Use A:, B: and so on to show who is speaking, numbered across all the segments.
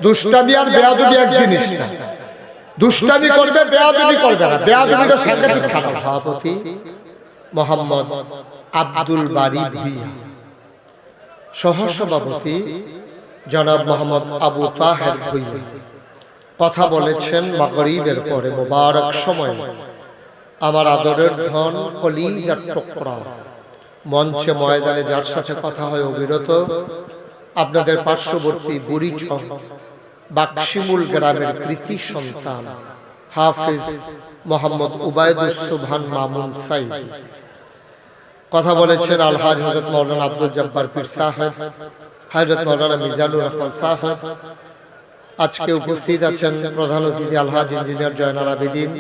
A: দুষ্টামি আর বেয়াদবি এক জিনিস না। দুষ্টামি করবে, বেয়াদবি করবে না। বেয়াদবিটা সাংঘাতিক খারাপ। সভাপতি মোহাম্মদ আব্দুল বারী ভুঁইয়া, সহসভাপতি জনাব মোহাম্মদ আবু তাহের ভুঁইয়া কথা বলেছেন মাগরিবের পরে মোবারক সময়। আমার আদরের ধন কলিজার টুকরা, মঞ্চে ময়দানে যার সাথে কথা হয় অবিরত, আপনাদের পার্শ্ববর্তী বুড়িচং বাক্সিমুল গ্রামের কৃতি সন্তান হাফিজ মোহাম্মদ উবায়দুস সুবহান মামুন সাইদ কথা বলেছেন। আলহাজ হযরত মাওলানা আব্দুল জব্বার পীর সাহেব, হযরত মাওলানা মিজানুর রহমান সাহেব। আজকে উপস্থিত আছেন প্রধান অতিথি আলহাজ ইঞ্জিনিয়ার জয়নাল আবেদিন,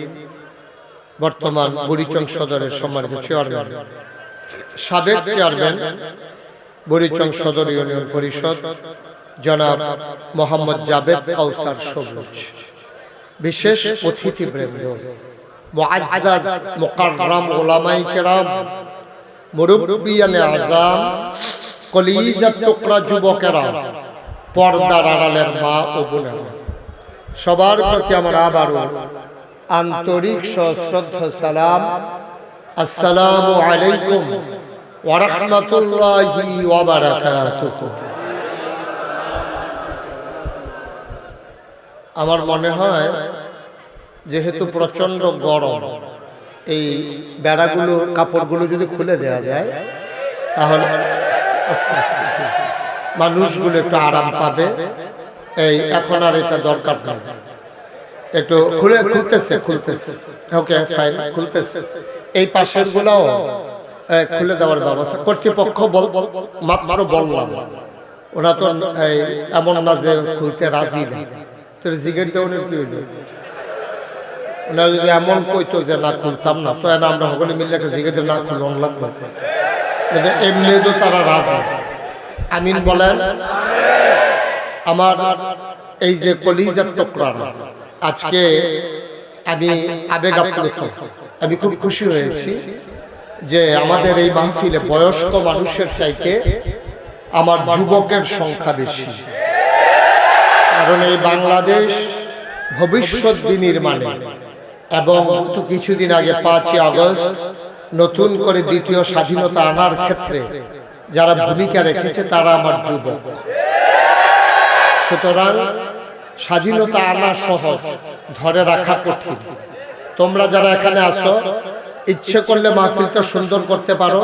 A: বর্তমান বুড়িচং সদরের সম্মানিত চেয়ারম্যান, সাবেক চেয়ারম্যান বুড়িচং সদর ইউনিয়ন পরিষদ জনাব মোহাম্মদ জাবেদ কাউসার সবুজ, বিশেষ অতিথিবৃন্দ, মুআজ্জাজ মুকাররম উলামায়ে কেরাম, মুরব্বিয়ানে আযম, কলিজার টুকরা যুবকেরা, পর্দার আড়ালের মা ও বোনেরা, সবার প্রতি আমার আবারও আন্তরিক সশ্রদ্ধ সালাম। আসসালামু আলাইকুম ওয়া রাহমাতুল্লাহি ওয়া বারাকাতুহু। আমার মনে হয় যেহেতু প্রচন্ড গরম, এই বেড়াগুলো কাপড়গুলো যদি খুলে দেওয়া যায় তাহলে মানুষগুলো একটু আরাম পাবে। এই এখন আর এটা দরকার নেই, একটু খুলতেছে। Okay fine, খুলতেছে। এই পাশের গুলাও খুলে দেওয়ার ব্যবস্থা কর্তৃপক্ষ মাত্র বললাম, ওরা তো এমন না যে খুলতে রাজি না। তোর জিগের দেওয়ার কি হইল? ওনারা যদি এমন কইতো যে না খুলতাম না, তো আমরা সকলে মিলে একটা জিগের না খুলন লাগবে, এমনি তো তারা রাজি। আমিন বলেন। আমার এই যে কলিজার টুকরা, আজকে আমি আবেগ আপ্লুত, আমি খুব খুশি হয়েছি যে আমাদের এই মাহফিলে বয়স্ক মানুষের চাইতে আমার যুবকের সংখ্যা বেশি। কারণ এই বাংলাদেশ ভবিষ্যৎ বিনির্মাণে এবং কিছুদিন আগে 5ই আগস্ট নতুন করে দ্বিতীয় স্বাধীনতা আনার ক্ষেত্রে যারা ভূমিকা রেখেছে তারা আমার যুবক। সুতরাং স্বাধীনতা আনা সহজ, ধরে রাখা কঠিন। তোমরা যারা এখানে আসো, ইচ্ছে করলে মাহফিলটা সুন্দর করতে পারো,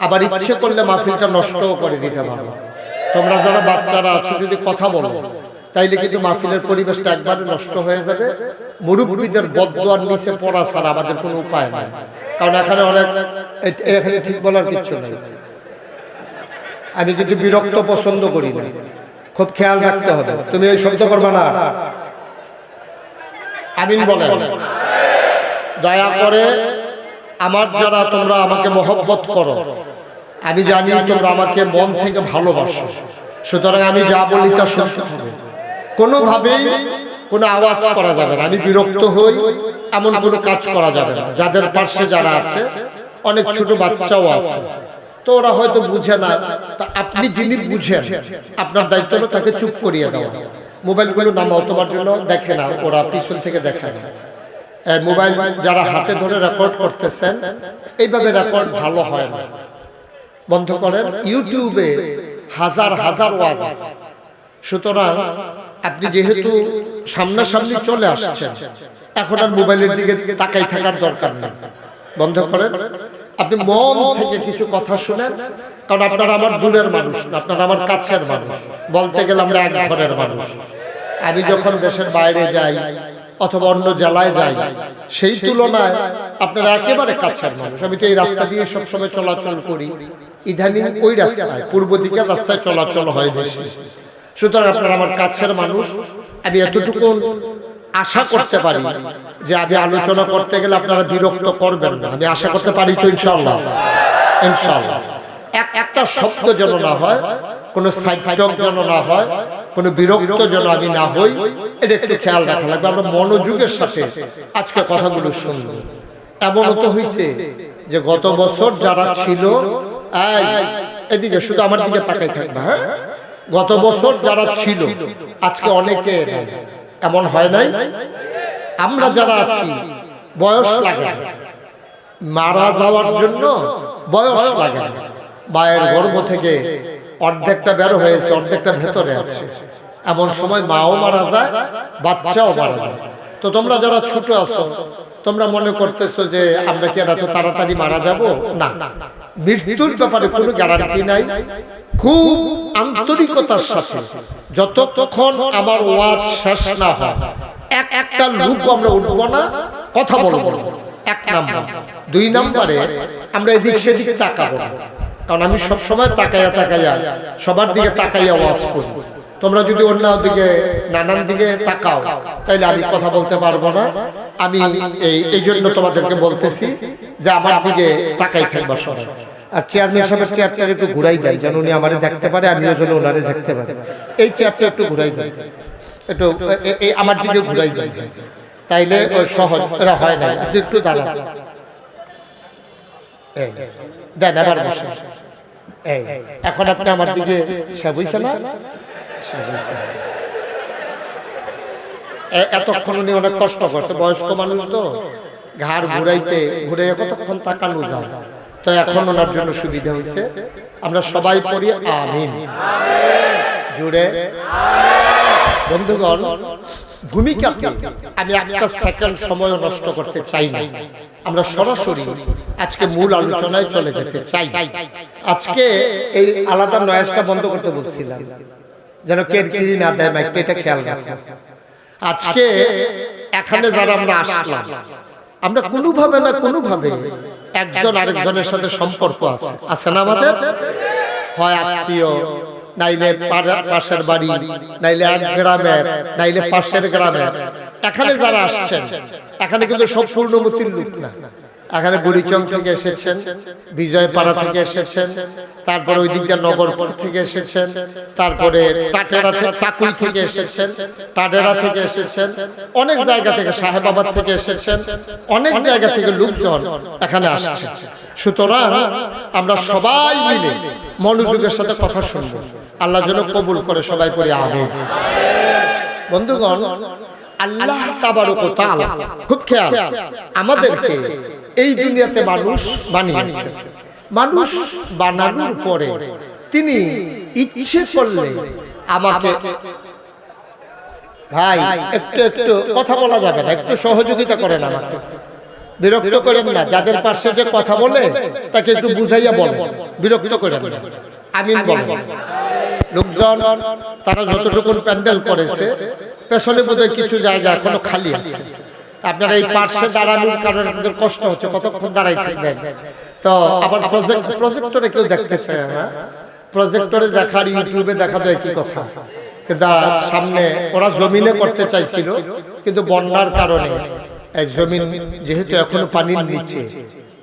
A: আবার ইচ্ছে করলে মাহফিলটা নষ্টও করে দিতে পারো। তোমরা যারা বাচ্চারা আছো যদি কথা বলো তাইলে কিন্তু মাহফিলের পরিবেশটা একবারে নষ্ট হয়ে যাবে। মুরব্বীদের বদদোয়ার নিচে পড়া ছাড়া আমাদের কোনো উপায় নাই। কারণ এখানে এখানে ঠিক বলার কিছু নেই। আমি কিন্তু বিরক্ত পছন্দ করি না, খুব খেয়াল রাখতে হবে। তুমি এই শব্দ করবে না। আমিন বলেন। দয়া করে আমার যারা তোমরা আমাকে মহব্বত করো, আমি জানি তোমরা আমাকে মন থেকে ভালোবাসো, সুতরাং আমি যা বলি তা শুনতে হবে। কোনোভাবেই কোনো আওয়াজ করা যাবে না। আমি বিরক্ত হই এমন কোনো কাজ করা যাবে না। যাদের পাশে যারা আছে, অনেক ছোট বাচ্চাও আছে, তো ওরা হয়তো বুঝে না। তা আপনি যিনি বুঝেন, আপনার দায়িত্ব হলো তাকে চুপ করিয়ে দেওয়া। মোবাইলগুলো নামাও, তোমার জন্য দেখে না, ওরা পিছন থেকে দেখে না। মোবাইল যারা হাতে ধরে রেকর্ড করতেছেন, এইভাবে রেকর্ড ভালো হয় না, বন্ধ করেন। ইউটিউবে হাজার হাজার ওয়াজ আছে। সুতরাং আপনি যেহেতু সামনাসামনি চলে আসছেন, এখন আর মোবাইলের দিকে তাকাই থাকার দরকার নেই, বন্ধ করেন। আপনি মন থেকে কিছু কথা শুনেন, কারণ আপনারা আমার দূরের মানুষ না, আপনারা আমার কাছের মানুষ। বলতে গেলে আমরা এক ঘরের মানুষ। আমি যখন দেশের বাইরে যাই অথবা অন্য জেলায় যাই, সেই তুলনায় আপনারা একেবারে কাছের মানুষ। আমি তো এই রাস্তা দিয়ে সবসময় চলাচল করি, ইদানিং ওই রাস্তায় পূর্ব দিকের রাস্তায় চলাচল হয় বেশি। সুতরাং আপনারা আমার কাছের মানুষ। আমি এতটুকু আশা করতে পারি যে আমি আলোচনা করতে গেলে আপনারা বিরক্ত করবেন না। আমি আশা করতে পারি তো ইনশাআল্লাহ। ইনশাআল্লাহ একটা শব্দ যেন না হয়, কোনো সাইডক যেন না হয়, কোনো বিরক্ত যেন আমি না হই, এটা একটু খেয়াল রাখা লাগবে। আমরা মনোযোগের সাথে আজকে কথাগুলো শুনবো। এমনও তো হয়েছে যে গত বছর যারা ছিল, এদিকে শুধু আমার দিকে তাকাই থাকবে, হ্যাঁ, গত বছর যারা ছিল আজকে অনেকে নেই। এমন হয় নাই? আমরা যারা আছি বয়স লাগে না। মারা যাওয়ার জন্য বয়স লাগে না। মায়ের গর্ভ থেকে অর্ধেকটা বের হয়েছে, অর্ধেকটা ভেতরে আছে। এমন সময় মাও মারা যায়, বাচ্চাও মারা যায়। তো তোমরা যারা ছোট আছো, তোমরা মনে করতেছো যে আমরা কি এত তাড়াতাড়ি মারা যাব? না, মৃত্যুর ব্যাপারে কোনো গ্যারান্টি নাই। খুব আন্তরিকতার সাথে যতক্ষণ আমার ওয়াজ শেষ না হয় একটা লোক আমরা উঠবো না, কথা বলবো। এক নাম্বার। দুই নাম্বারে আমরা এদিক সেদিক তাকাবো, কারণ আমি সবসময় তাকাইয়া তাকাইয়া সবার দিকে তাকাইয়া ওয়াজ করি। তোমরা যদি অন্য দিকে নানান দিকে তাকাও তাইলে আমি কথা বলতে পারবো না। আমি এই জন্য তোমাদেরকে বলতেছি যে আমার দিকে তাকাই থাকবা সবাই। আর চেয়ারম্যান সাহেবের চেয়ারটা একটু ঘুরাই দেয় যেন উনি আমারে দেখতে পারে, আমিও যেন ওনারে দেখতে পারি। এই চেয়ারটা একটু ঘুরাই দেয়, একটু আমার দিকে ঘুরাই দেয়, তাইলে সহজ এরা হয় না। একটু দাঁড়ান, দেন আবার বসে। এখন আপনি আমার দিকে বুঝছে না? এতক্ষণ উনি অনেক কষ্ট করছে, বয়স্ক মানুষ তো, ঘাড় ঘুরাইতে ঘুরে কতক্ষণ তাকানো যায়। তো এখন ওনার জন্য সুবিধা হয়েছে। আমরা সবাই পড়ি আমিন জুড়ে। বন্ধুগণ, ভূমিকাতে আমি একটা সেকেন্ড সময় নষ্ট করতে চাই না। আমরা সরাসরি আজকে মূল আলোচনায় চলে যেতে চাই। আজকে এই আলাদা নয়েজটা বন্ধ করতে বলছিলাম যেন কেরকিরি না দেয় মাইকটা, এটা খেয়াল রাখেন। আজকে এখানে যারা আমরা আসলাম, আমরা কোনোভাবে না কোনোভাবে একজন আরেকজনের সাথে সম্পর্ক আছে, আছে না আমাদের? হয় আত্মীয়, নাইলে পাশের বাড়ি, নাইলে এক গ্রামের, নাইলে পাশের গ্রামের। এখানে যারা আসছেন, এখানে কিন্তু সব পূর্ণমতির লোক না। এখানে বুড়িচং থেকে এসেছেন, বিজয়পাড়া থেকে এসেছেন, তারপরে ওই দিকটা নগরপুর থেকে এসেছেন, তারপরে টাটেরা থেকে, টাকুই থেকে এসেছেন, টাটেরা থেকে এসেছেন, অনেক জায়গা থেকে, সাহেবাবাদ থেকে এসেছেন, অনেক জায়গা থেকে লোকজন এখানে আসছেন। সুতরাং আমরা সবাই মিলে মনোযোগের সাথে কথা শুনব। আল্লাহ যেন কবুল করে, সবাই পড়ে আমিন। বন্ধুগণ, আল্লাহ তাবারক ওয়া তাআলা খুব খেয়াল আমাদেরকে এই দুনিয়াতে মানুষ বানিয়েছেন। মানুষ বানানোর পরে তিনি ইচ্ছে করলে আমাকে, ভাই একটু একটু কথা বলা যাবে না, একটু সহযোগিতা করেন, আমাকে বিরক্ত করেন না। যাদের পাশে যে কথা বলে তাকে একটু বুঝাইয়া বলেন, বিরক্ত করেন না। আমিন বলেন। লোকজন তারা যতটুকু প্যান্ডেল করেছে, পেছনে বোধহয় কিছু জায়গা এখনো খালি আছে। আপনারা এই পাশে দাঁড়ানোর কারণে আপনাদের কষ্ট হচ্ছে, কতক্ষণ দাঁড়াই থাকবেন। তো আবার প্রজেক্টরে কেউ দেখতেছে না, প্রজেক্টরে দেখার, ইউটিউবে দেখা যায় কি কথা। কিন্তু সামনে ওরা জমিনে করতে চাইছিল, কিন্তু বন্যার কারণে জমিন যেহেতু এখনো পানির নিচে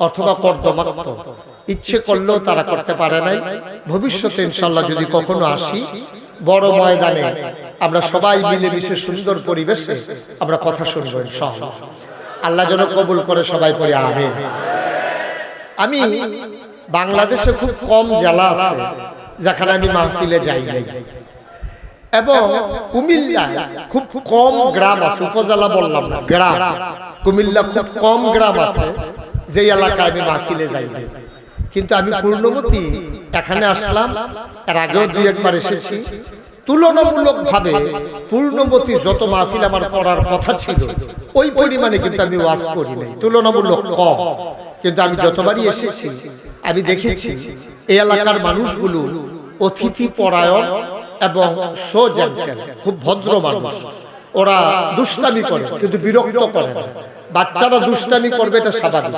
A: অথবা কর্দমাক্ত, ইচ্ছে করলেও তারা করতে পারে নাই। ভবিষ্যতে ইনশাল্লাহ যদি কখনো আসি, বড় ময়দানে আমরা সবাই মিলেমিশে সুন্দর পরিবেশে আমরা কথা শুনবো ইনশাআল্লাহ। আল্লাহ যেন কবুল করে, সবাই পড়ে আমিন। আমি বাংলাদেশে খুব কম জেলা আছে যেখানে আমি মাহফিলে যাই নাই, এবং কুমিল্লায় খুব কম গ্রাম আছে, উপজেলা বললাম না, গ্রাম। কুমিল্লা খুব কম গ্রাম আছে যে এলাকায় আমি মাহফিলে যাই নাই। কিন্তু আমি পূর্ণমতি এখানে আসলাম, এর আগেও দুই একবার এসেছি। তুলনামূলক ভাবে পূর্ণমতি যত মাহফিল আমার করার কথা ছিল ওই পরিমাণে কিন্তু আমি ওয়াজ করি নাই, তুলনামূলক কম। কিন্তু আমি যতবারই এসেছি আমি দেখেছি এই এলাকার মানুষগুলো অতিথি পরায়ণ এবং সোজেন্টেল, খুব ভদ্র মানুষ। ওরা দুষ্টামি করে কিন্তু বিরক্ত করে না। বাচ্চারা দুষ্টামি করবে এটা স্বাভাবিক,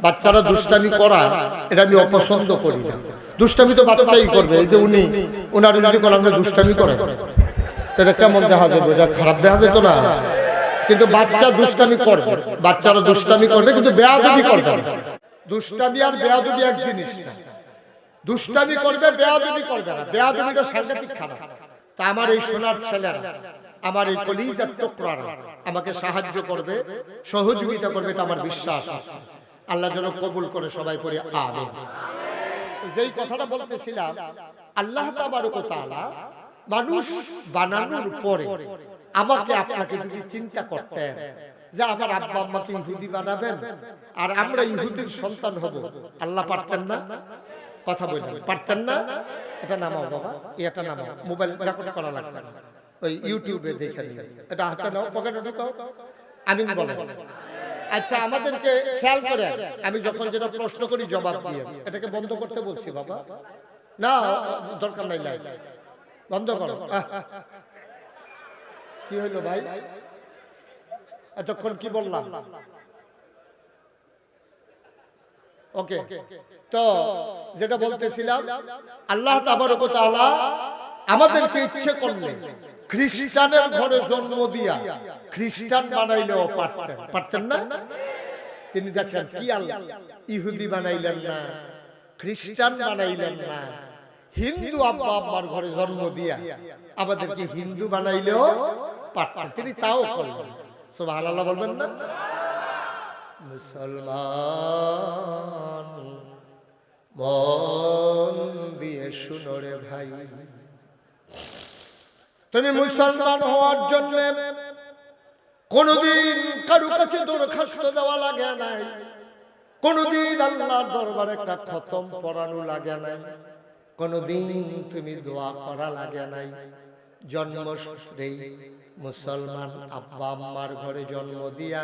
A: বাচ্চারা দুষ্টামি করা এটা আমি অপছন্দ করি না। দুষ্টামি তো বাচ্চাই করবে। এই যে উনার যদি করলাম দুষ্টামি করে, এটা কেমন দেখা যাবে? এটা খারাপ দেখা যেত না? কিন্তু বাচ্চা দুষ্টামি করবে, বাচ্চারা দুষ্টামি করবে কিন্তু বেয়াদবি করবে না। দুষ্টামি আর বেয়াদবি এক জিনিস না। দুষ্টামি করবে, বেয়াদবি করবে না। বেয়াদবিটা সাংঘাতিক খারাপ। তা আমার এই সোনার ছেলেরা, আমার এই কলিজার টুকরারা আমাকে সাহায্য করবে, সহযোগিতা করবে, এটা আমার বিশ্বাস আছে। আল্লাহ যেন কবুল করে, সবাই পড়ে আমিন। যেই কথাটা বলতেছিলাম, আল্লাহ তাবারক ওয়া তাআলা মানুষ বানানোর পরে আমাকে আপনাকে যদি চিন্তা করতেন যে আমার আব্বা আম্মাকে ইহুদি বানাবেন আর আমরা ইহুদির সন্তান হব, আল্লাহ পারতেন না? কথা বললেন পারতেন না? এটা নামাও বাবা, এটা নামাও, মোবাইল রেকর্ড করা লাগবে না, ওই ইউটিউবে দেখে নিন। এটা হাতে নাও, পকেটে ঢুকাও, আমিন বলেন। আচ্ছা আমাদেরকে খেয়াল করে, আমি যখন যেটা প্রশ্ন করি জবাব দিয়ে, এটাকে বন্ধ করতে বলছি বাবা, না দরকার নাই, লাইট বন্ধ করো। কি হইলো ভাই, এতক্ষণ কি বললাম? ওকে, তো যেটা বলতেছিলাম, আল্লাহ তাবারক ওয়া তাআলা আমাদেরকে ইচ্ছে করলে খ্রিস্টানের ঘরে জন্ম দিয়া খ্রিস্টান বানাইলেও পারতেন, পারতেন না? তিনি দেখেন কি আল্লাহ ইহুদি বানাইলেন না, খ্রিস্টান বানাইলেন না, হিন্দু আব্বা আম্মার ঘরে জন্ম দিয়া আমাদেরকে হিন্দু বানাইলেও পারতেন, তিনি তাও করলেন। সুবহানাল্লাহ বলবেন না? মুসলমান মন দিয়ে শুনো রে ভাই, তুমি মুসলমান হওয়ার জন্য কোনদিন কারো কাছে দরখাস্ত দেওয়া লাগে নাই, কোনদিন আল্লাহর দরবারে একটা খতম পড়ানো লাগে নাই, কোনদিন তুমি দোয়া করা লাগে নাই। জন্মসূত্রেই মুসলমান আব্বা আম্মার ঘরে জন্ম দিয়া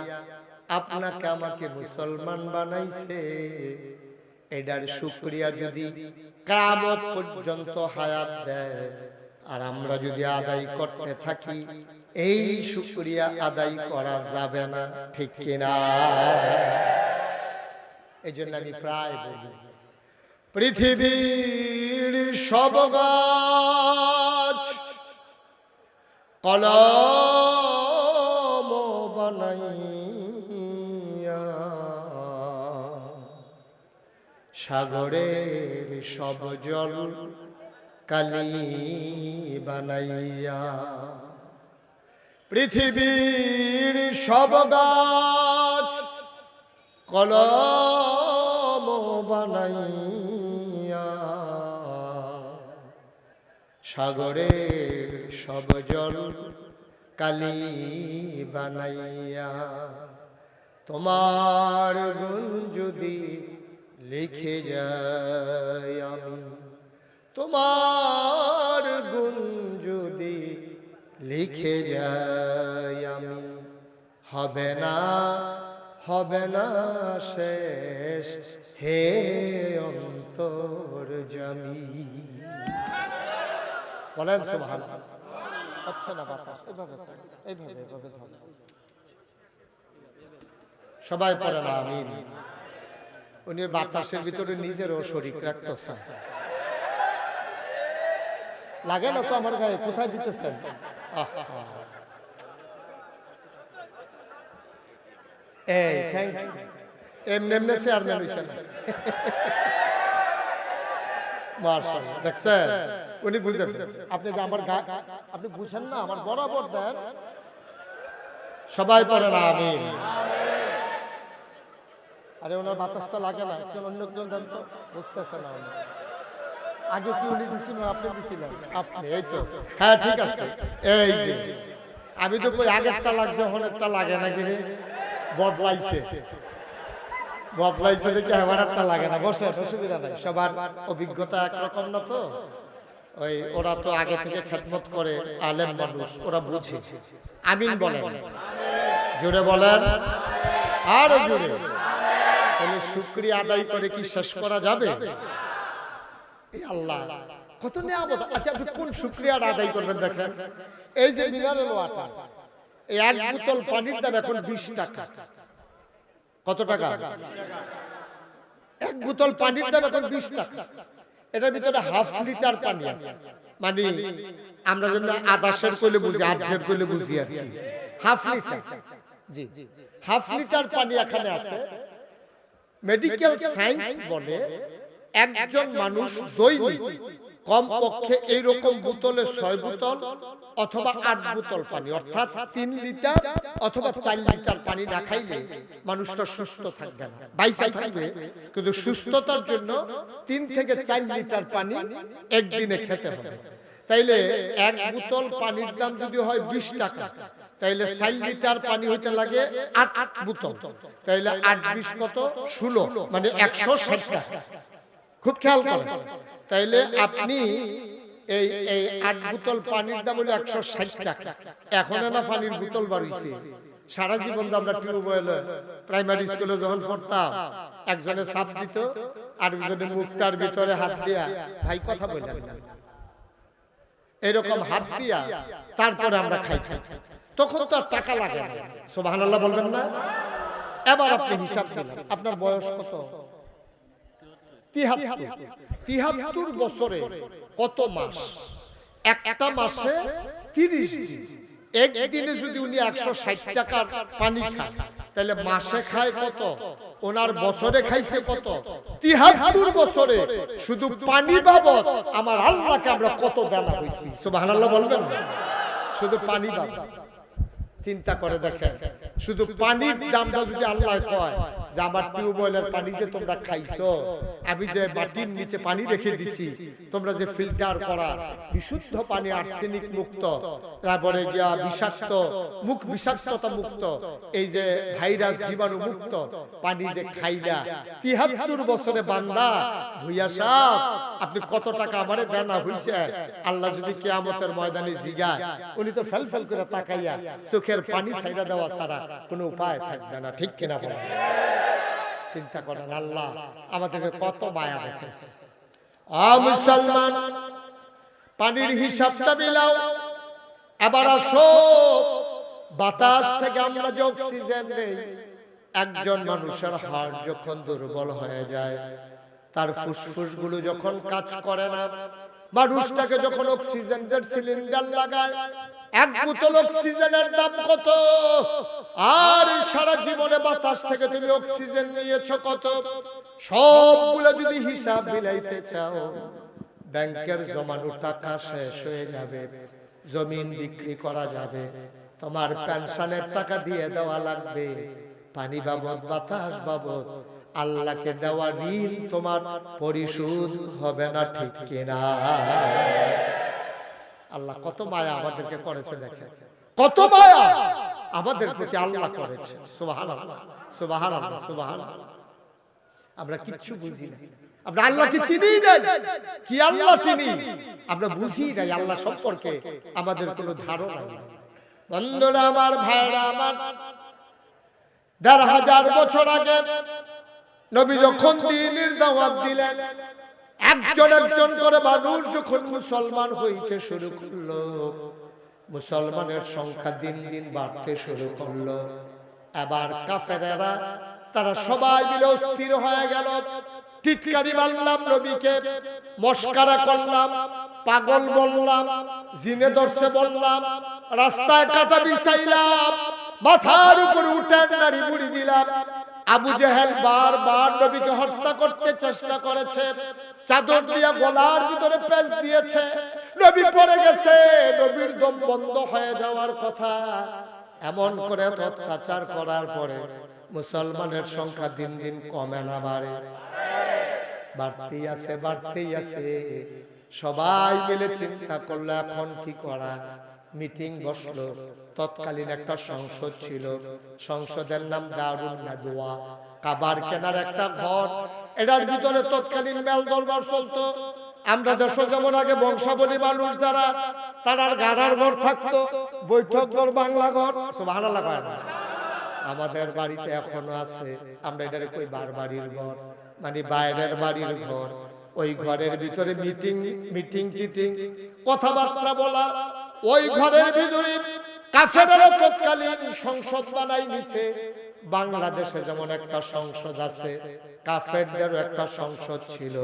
A: আপনাকে আমাকে মুসলমান বানাইছে। এটার শুকরিয়া যদি কিয়ামত পর্যন্ত হায়াত দেয় আর আমরা যদি আদায় করতে থাকি, এই শুকরিয়া আদায় করা যাবে না, ঠিক কিনা? এই জন্য আমি প্রায় বলি, পৃথিবীর সব গাছ কলম বানাইয়া, সাগরের সব জল কালি বানাইয়া, পৃথিবীর সব গাছ কলম বানাইয়া, সাগরের সব জল কালি বানাইয়া, তোমার গুণ যদি লিখে যাই আমি, তোমার গুণ যদি লিখে যাই আমি, হবে না হবে না শেষ হে অন্তর্যামী। বলেন সুবহানাল্লাহ। আচ্ছা না বাতাস এভাবে এইভাবে এভাবে ধর, সবাই পড়ে না আমিন। উনি বাতাসের ভিতরে নিজেরও শরীর রাখতে চান, লাগে না তো আমার গায়ে, কোথায় দিতেছেন? এই থ্যাংক ইউ, এমনি এমনি চেয়ারম্যান হইছেন, মাশাআল্লাহ। দেখছেন উনি বুঝে, আপনি যে আমার গা আপনি বুঝেন না, আমার বরাবর দেন। সবাই পড়ে না আমিন। আরে ওনার বাতাসটা লাগে না, একজন অন্য একজন দেন তো, বুঝতেছে না। আগে কি উনি দিছিলেন, আপনি দিছিলেন? আপনি, এই তো, হ্যাঁ ঠিক আছে। এই যে আমি তো কই আগেরটা লাগছে, হনেরটা লাগে না, কি রে বদলাইছে, বদলাইছে দেখে আমার একটা লাগে না। বসে, অসুবিধা নাই, সবার অভিজ্ঞতা একরকম না তো। ওই ওরা তো আগে থেকে খেদমত করে, আলেম মানুষ, ওরা বুঝে। আমিন বলেন, জোরে বলেন, আর জোরে। তাহলে শুকরিয়া আদায় করে কি শেষ করা যাবে? এই আল্লাহ কত নিয়ামত। আচ্ছা আপনি কোন শুকরিয়াটা আদায় করবেন দেখেন, এই যে মিনারেল ওয়াটার, এই এক বোতল পানির দাম এখন 20 টাকা। কত টাকা? এক বোতল পানির দাম এখন 20 টাকা। এটার ভিতরে হাফ লিটার পানি আছে, মানে আমরা যেমন আদাশের কইলে বুঝি, আধের কইলে বুঝি আর কি, হাফ লিটার। জি, হাফ লিটার পানি এখানে আছে। মেডিকেল সায়েন্স বলে একজন মানুষ দৈনিক কমপক্ষে এইরকম বোতলে 6 বোতল অথবা 8 বোতল পানি, অর্থাৎ 3 লিটার অথবা 4 লিটার পানি না খাইলে মানুষটা সুস্থ থাকবে না, বাইসা থাকবে। কিন্তু সুস্থতার জন্য 3 থেকে 4 লিটার পানি একদিনে খেতে হবে। তাইলে এক বোতল পানির দাম যদি হয় 20 টাকা, তাইলে 4 লিটার পানি হইতে লাগে 8 বোতল, তাইলে 8 20 কত 16, মানে 160 টাকা। খুব খেয়াল করেন, তাইলে আপনি এই 8 বোতল পানির দাম হলো 160 টাকা। এখন না পানির বোতল বাড়িয়েছে। সারা জীবন আমরা টিউবওয়েলে প্রাইমারি স্কুলে যখন পড়তাম, একজনে সাপ দিত আর একজনে মুখটার ভিতরে হাত দিয়া ভাই কথা বললেন না, এরকম হাত দিয়া তারপরে আমরা খাই। তখন তো আর টাকা লাগে না। সুবহানাল্লাহ বলবেন না? এবার আপনি হিসাব করুন, আপনার বয়স কত? 73 বছরে কত মাস? একটা মাসে 30 দিন। একদিনে যদি উনি 160 টাকার পানি খায়, তাহলে মাসে খায় কত? ওনার বছরে খাইছে কত? 73 বছরে শুধু পানি বাবদ আমার আল্লাহকে আমরা কত দেনা হইছি। সুবহানাল্লাহ বলবেন না? শুধু পানি বাবদ চিন্তা করে দেখেন, শুধু পানির দামটা যদি আল্লাহ কয় যে আমার টিউবওয়েলের পানি যে তোমরা খাইছো, আমি যে মাটির নিচে পানি রেখে দিছি, তোমরা যে ফিল্টার করা বিশুদ্ধ পানি, আর্সেনিক মুক্ত, তারপরে গিয়া বিষাক্ত মুখ বিষাক্ততা মুক্ত, এই যে ভাইরাস জীবাণু মুক্ত পানি যে খাইলা, 73 বছরে বান্দা ভুইয়া সাহেব আপনি কত টাকা আমারে দেনা হইছে? আল্লাহ যদি কিয়ামতের ময়দানে জিগায়, উনি তো ফেল ফেল করে তাকাইয়া চোখের পানি ছাইড়া দেওয়া ছাড়া কোনো উপায় থাকবে না। ঠিক কিনা বলেন? চিন্তা করেন, আল্লাহ আমাদেরকে কত মায়া রেখেছে। মুসলমান, পানির হিসাবটা মিলাও। এবার আসো, বাতাস থেকে আমরা যে অক্সিজেন নেই, একজন মানুষের হার্ট যখন দুর্বল হয়ে যায়, তার ফুসফুস গুলো যখন কাজ করে না, মানুষটাকে যখন অক্সিজেনের সিলিন্ডার লাগায়, এক বোতল অক্সিজেনের দাম কত? আর সারা জীবনে বাতাস থেকে তুমি অক্সিজেন নিয়েছো কত? সবগুলো যদি হিসাব মিলাইতে চাও, ব্যাংকের জমানো টাকা শেষ হয়ে যাবে, জমিন বিক্রি করা যাবে, তোমার পেনশনের টাকা দিয়ে দেওয়া লাগবে, পানি বাবদ, বাতাস বাবদ, আল্লাহকে দেওয়া ঋণ তোমার পরিশোধ হবে না। ঠিক কিনা? আল্লাহ কত মায়া আমাদেরকে করেছে, দেখেন কত মায়া আমাদের প্রতি আল্লাহ করেছে। সুবহানাল্লাহ, সুবহানাল্লাহ, সুবহানাল্লাহ। আমরা কিচ্ছু বুঝি না, আমরা আল্লাহকে চিনি না। কি আল্লাহ তিনি আমরা বুঝি না, আল্লাহ সম্পর্কে আমাদের কোনো ধারণা নেই। বন্ধুরা আমার, ভাইরা আমার, ১৫০০ বছর আগে নবী যখন দ্বীনের দাওয়াত দিলেন, একজন একজন করে মানুষ যখন মুসলমান হইতে শুরু করলো, মুসলমানের সংখ্যা দিন দিন বাড়তে শুরু করলো। এবার কাফেরেরা তারা সবাই মিলে অস্থির হয়ে গেল। টিটকারি মারলাম নবীকে, মস্কারা করলাম, পাগল বললাম, জিনে ধরছে বললাম, রাস্তায় কাটা বিছাইলাম, মাথার উপর উঠেন নাড়ি বুড়ি দিলাম। আবু জেহেল বারবার নবীকে হত্যা করতে চেষ্টা করেছে, চাদর দিয়ে গলার ভিতরে পেঁচ দিয়েছে, নবী পড়ে গেছে, নবীর দম বন্ধ হয়ে যাওয়ার কথা। এমন করে অত্যাচার করার পরে মুসলমানের সংখ্যা দিন দিন কমে না বাড়ে? বাড়তেই আছে, বাড়তেই আছে। সবাই মিলে চিন্তা করলো এখন কি করা। মিটিং বসলো। তৎকালীন একটা সংসদ ছিল, সংসদের নাম দারুন নাদওয়া, কাবার কেনার একটা ঘর। এটার ভিতরে তৎকালীন মেল দরবার চলতো। আমরা দেশে যেমন আগে বংশাবলী মানুষ যারা, তারা গাড়ার ঘর থাকতো, বৈঠক ঘর, বাংলা ঘর। সুবহানাল্লাহ। আমাদের বাড়িতে এখনো আছে, আমরা এটারে কই বাড়ির ঘর, মানে বাইরের বাড়ির ঘর। ওই ঘরের ভিতরে মিটিং টিটিং কথাবার্তা বলা। ওই ঘরের ভিতরে কাফেররা তৎকালীন সংসদ বানাই নিছে। বাংলাদেশে যেমন একটা সংসদ আছে, কাফেরদেরও একটা সংসদ ছিল।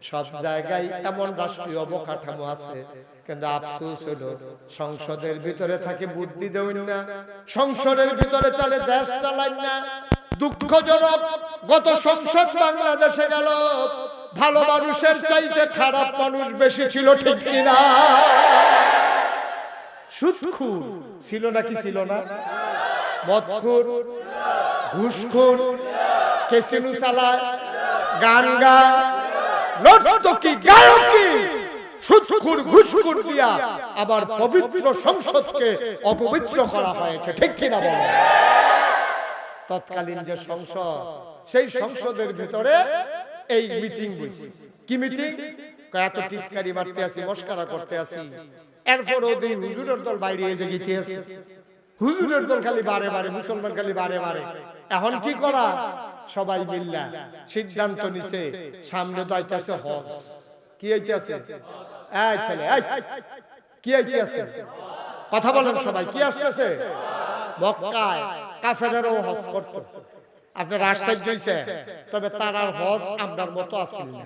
A: সব জায়গায় এমন রাষ্ট্রীয় অবকাঠামো আছে, কিন্তু আফসোস হলো সংসদের ভিতরে থাকে বুদ্ধি দেন না, সংসদের ভিতরে চলে দেশ চালান না। দুঃখজনক, গত সংসদ বাংলাদেশে গেল, ভালো মানুষের চাইতে খারাপ মানুষ বেশি ছিল। ঠিক কিনা? সুদখোর ছিল নাকি ছিল না? মদখোর, ঘুষখোর, ক্যাসিনো চালায়, গান গায়, নর্তকী, গায়কী, সুদখোর ঘুষখোর দিয়া আবার পবিত্র সংসদকে অপবিত্র করা হয়েছে, ঠিক কিনা বলেন? তৎকালীন যে সংসদ, সেই সংসদের ভিতরে এই মিটিং হইছে। কি মিটিং? এত টিটকারি মারতে আসি, মস্কারা করতে আসি, এরপর ওই হুজুরের দল বাইরে এসে গিয়ে আছে। হুজুরের দল খালি বারে বারে, মুসলমান খালি বারে বারে। এখন কি করা? সবাই মিল্লা সিদ্ধান্ত নিছে, সামনে তো আইতাছে হজ। কি আইতাছে? এই ছেলে, এই কি আইতাছে? কথা বলেন সবাই, কি আসতেছে? মক্কায় কাফেররাও হজ করত। আপনার আশ্চর্য হইছে, তবে তারার হজ আমরার মতো আসল না।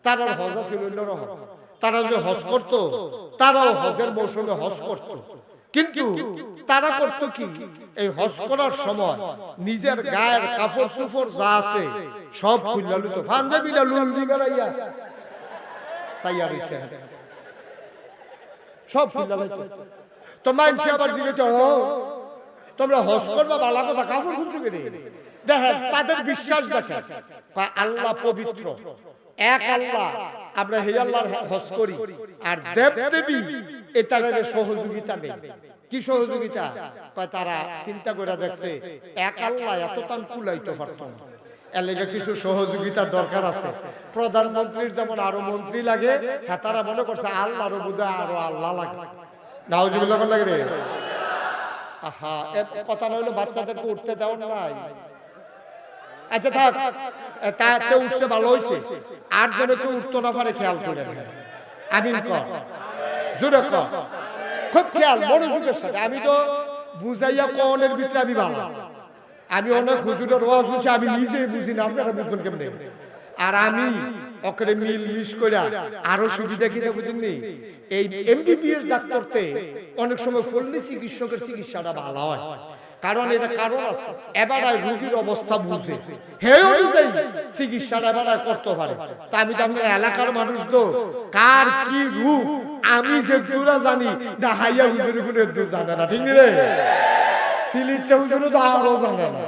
A: তারার হজ ছিল অন্যরকম। তারা যে হজ করত, তারাও হজের মৌসুমে হজ করত, কিন্তু তারা করত কি? এই হজ করার সময় নিজের গায়ের কাপড় চোপড় যা আছে সব খুললা লুতো, পাঞ্জাবিটা লুঙ্গি বেড়াইয়া সাইয়া রইছে, সব খুললা লুতো। তো মানছি আবার জিজ্ঞেস, তোমরা হজ করবা, বালা কথা, কাপড় খুলছো কেন? দেখেন তাদের বিশ্বাস, দেখেন আল্লাহ পবিত্র, এক আল্লাহ, আমরা হে আল্লাহর হজ করি, আর দেব দেবী এটার সহযোগিতা নেই। কি সহযোগিতা? তারা চিন্তা করে দেখছে এক আল্লাহ এত তান কুলাইতে পারত না, এর লেগে কিছু সহযোগিতার দরকার আছে। প্রধানমন্ত্রীর যেমন আরো মন্ত্রী লাগে, হ্যাঁ তারা মনে করছে আল্লাহরও বোধহয় আরো আল্লাহ লাগে। নাউজুবিল্লাহ লাগে রে। আহা, কথা না হলে বাচ্চাদেরকে উঠতে দেওয়া নাই। আচ্ছা থাক, তাতে উঠতে ভালো হয়েছে, আর যেন কেউ উঠতো না পারে খেয়াল করেন। আমিন কর, জোরে কর, খুব খেয়াল মনোযোগের সাথে। আমি তো বুঝাইয়া কনের ভিতরে আমি ভালো, আমি অনেক হুজুরের ওয়াজ শুনছি, আমি নিজে বুঝি না, আপনারা বুঝবেন কেমনে? আর আমি ওকে মিল মিস করে আরো সুবিধা কিনা বুঝেননি। এই এমবিবিএস ডাক্তারতে অনেক সময় ফলনি চিকিৎসকের চিকিৎসাটা ভালো হয়, কারণ এটা কারণ আছে। এবারে রোগীর অবস্থা বুঝে হে অনুযায়ী চিকিৎসাটা এবারে করতে পারে। তা আমি তো আপনার এলাকার মানুষ, তো কার কি রূপ আমি যে পুরা জানি না, হাইয়া হুজুর গুলো জানে না, ঠিক রে? সিলিটটা হুজুরও তো আরো জানে না,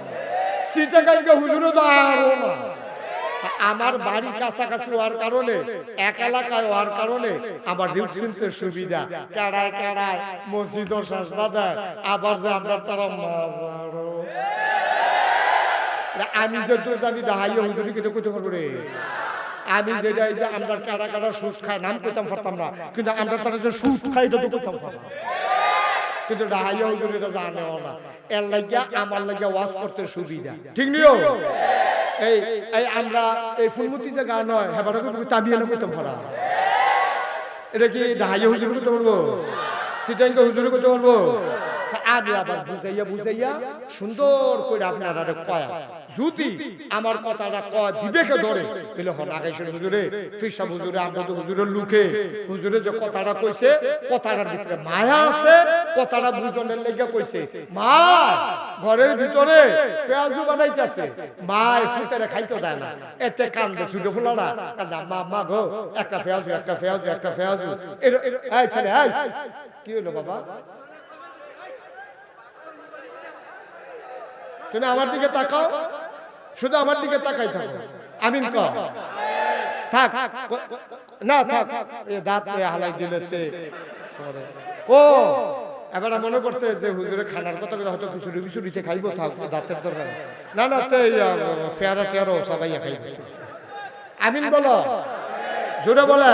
A: সিটাকাইকে হুজুরও তো আরো না। আমার বাড়ি কাছাকাছি হওয়ার কারণে, এক এলাকায় হওয়ার কারণে আমার রিউটসিনতে সুবিধা। কাড়ায় কাড়ায় মসজিদ ও সাজদা দেয়, আবার যে আমরা তারা মাজারও। আমি যেহেতু জানি ডাহাইয়া হুজুরি কেটে কইতে পারবো রে। আমি যেটা এই যে আমরা কাড়া কাড়া সুদ খাই, নাম কইতাম পারতাম না, কিন্তু আমরা তারা যে সুদ খাই এটা তো করতাম পারতাম, কিন্তু ডাহাইয়া হুজুরি এটা জানেও না। এর লাগিয়া আমার লাগিয়া ওয়াজ করতে সুবিধা, ঠিক নিও। এই এই আমরা এই ফুলমতি যে গান হয়, হ্যাঁ তামিয়ানো করতাম পারা, এটা কি ডাহাইয়া হুজুরি করতে পারবো? সিটাইকে হুজুরি করতে পারবো? আমি আবার বুঝাইয়া বুঝাইয়া সুন্দর করে আপনারা কয়া, যদি আমার কথাটা কয় বিবেকে ধরে, বলে হন আগাইছেন হুজুরে, ফিরসা হুজুরে, আমরা তো হুজুরের লুকে, হুজুরে যে কথাটা কইছে কথাটার ভিতরে মায়া আছে, কথাটা বুঝনের লেগে কইছে। মা ঘরের ভিতরে পেঁয়াজু বানাইতেছে, মায় ফুটারে খাইতে দেয় না, এতে কান্দে ছুটে ফুলারা কান্দা, মা মা গো একটা পেঁয়াজু, একটা পেঁয়াজু, একটা পেঁয়াজু। এই ছেলে, এই কি হলো বাবা? তুমি আমার দিকে তাকাও, শুধু আমার দিকে তাকাই থাকো। আমিন কর, থাক না থাক, দাঁত হালাই দিলে ও এবার মনে করছে যে হুজুরে খানার কথা হয়তো খিচুড়ি খিচুড়িতে খাইবো, থাক দাঁতের দরকার না, না ফেয়ারা টেয়ারো সবাই খাইব। আমিন বলো, জোরে বলে।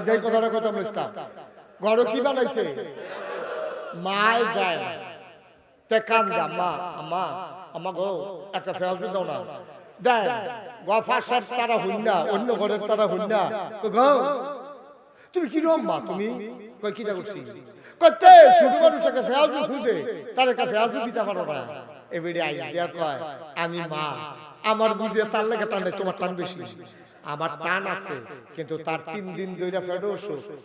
A: যে কথাটা কথা বুঝতাম, গড় কি বানাইছে? মায় গায় তে কান্দা, মা আমা আমা গো একটা ফেয়াজু দাও না, দেয় গফাসার তারা হইন না, অন্য ঘরের তারা হইন না। গো তুমি কি রকম মা, তুমি কই কিটা করছি? কইতে শুধু মানুষ একটা ফেয়াজু খুঁজে, তার একটা ফেয়াজু দিতে পারো না। এবারে আইডিয়া কয়, আমি মা, আমার বুঝিয়ে তার লেগে টান নেই, তোমার টান বেশি। আমার টান আছে, কিন্তু তার 3 দিন ধরে ফেডো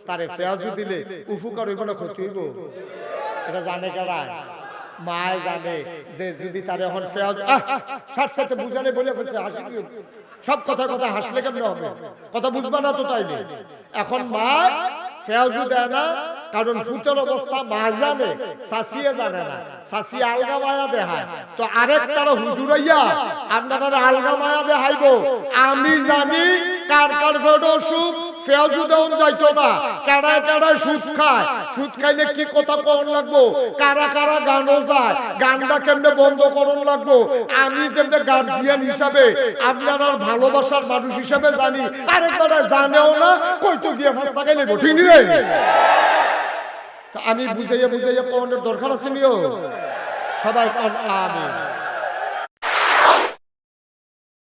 A: তারে ফেয়াজু দিলে উপকার হইব না ক্ষতি হইব? এটা জানে কারা? মায় জানে যে যদি তার এখন ফেয়াজ সাথে বুঝালে বলে ফেলছে, হাসি কি সব কথা কথা হাসলে কেমন হবে? কথা বুঝবা না তো, তাইলে এখন মা ফেয়াজু দেয় না, কারণ ফুটের অবস্থা মা জানে, শাসিয়ে জানে না, শাসিয়ে আলগা মায়া দেখায়। তো আরেকটার হুজুরাইয়া আপনারা আলগা মায়া দেখাইব। আমি জানি কার কার পেট অসুখ, ফেয়াজু দেওয়ান যাইতো না, কারায় কারায় সুদ খায়, সুদ খাইলে কি কথা কোন লাগবো, কারা কারা গানও যায়, গানটা কেমনে বন্ধ করন লাগবো। আমি যেমনি গার্জিয়ান হিসাবে আপনারা ভালোবাসার মানুষ হিসাবে জানি, আরেকবারে জানেও না, কইতো গিয়ে ফাঁসটা খাইলে ঠিক রে। আমি বুঝাইয়া বুঝাইয়া কোনের দরকার আছে নিও সবাই। আমিন।